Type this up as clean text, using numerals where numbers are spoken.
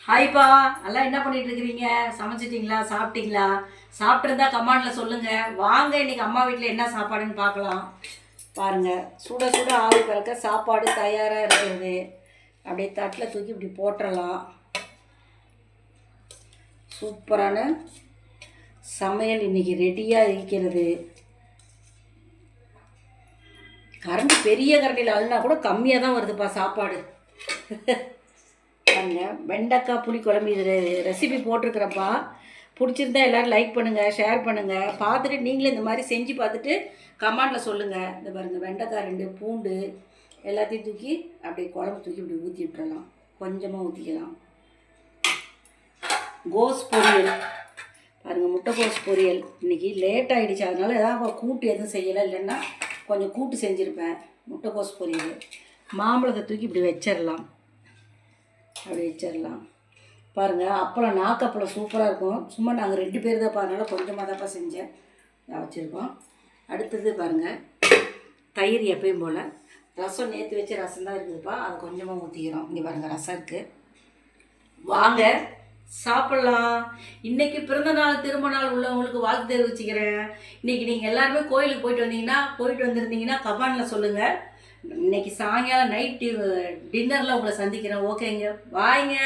ஹாய்ப்பா, எல்லாம் என்ன பண்ணிட்டு இருக்கிறீங்க? சமைச்சிட்டிங்களா? சாப்பிட்டீங்களா? சாப்பிட்ருந்தா கமெண்ட்ல சொல்லுங்க. வாங்க இன்னைக்கு அம்மா வீட்டில் என்ன சாப்பாடுன்னு பார்க்கலாம். பாருங்க, சுட சுட ஆவி பறக்க சாப்பாடு தயாராக இருக்கிறது. அப்படியே தட்டில் தூக்கி இப்படி போட்டுடலாம். சூப்பரான சமையல் இன்னைக்கு ரெடியாக இருக்கிறது. கரண்டி பெரிய கரண்டியில் அழுனா கூட கம்மியாக தான் வருதுப்பா சாப்பாடு. பாருங்க, வெண்டைக்காய் புளி குழம்பு இது ரெசிபி போட்டிருக்கிறப்பா. பிடிச்சிருந்தா எல்லோரும் லைக் பண்ணுங்கள், ஷேர் பண்ணுங்கள். பார்த்துட்டு நீங்களும் இந்த மாதிரி செஞ்சு பார்த்துட்டு கமெண்டில் சொல்லுங்கள். இந்த பாருங்கள், வெண்டைக்காய் 2 பூண்டு எல்லாத்தையும் தூக்கி அப்படியே குழம்பு தூக்கி இப்படி ஊற்றி விட்டுறலாம். கொஞ்சமாக ஊற்றிக்கலாம். கோஸ் பொரியல் பாருங்கள், முட்டைக்கோஸ் பொரியல். இன்றைக்கி லேட் ஆகிடுச்சு, அதனால் ஏதாவது கூட்டு எதுவும் செய்யலை, இல்லைன்னா கொஞ்சம் கூட்டு செஞ்சுருப்பேன். முட்டைக்கோஸ் பொரியல். மாம்பழத்தை தூக்கி இப்படி வச்சிடலாம். அப்படி வச்சிடலாம். பாருங்கள், அப்பளம் நாக்கப்பளம் சூப்பராக இருக்கும். சும்மா நாங்கள் 2 பேர் தான், அதனால் கொஞ்சமாக தான்ப்பா செஞ்சேன். இதை வச்சுருக்கோம். அடுத்தது பாருங்கள், தயிர் எப்பயும் போல். ரசம் நேற்று வச்ச ரசம் தான் இருக்குதுப்பா, அதை கொஞ்சமாக ஊற்றிக்கிறோம். இங்கே பாருங்கள், ரசம் இருக்குது. வாங்க சாப்பிட்லாம். இன்றைக்கி பிறந்தநாள் திரும்ப நாள் உள்ளவங்களுக்கு வாழ்த்து தெரிவிச்சுக்கிறேன். இன்றைக்கி நீங்கள் எல்லாருமே கோயிலுக்கு போயிட்டு வந்திருந்தீங்கன்னா கமெண்டில் சொல்லுங்கள். இன்னைக்கு சாயங்காலம் நைட்டு டின்னரில் உங்களை சந்திக்கிறேன். ஓகேங்க, பாய்ங்க.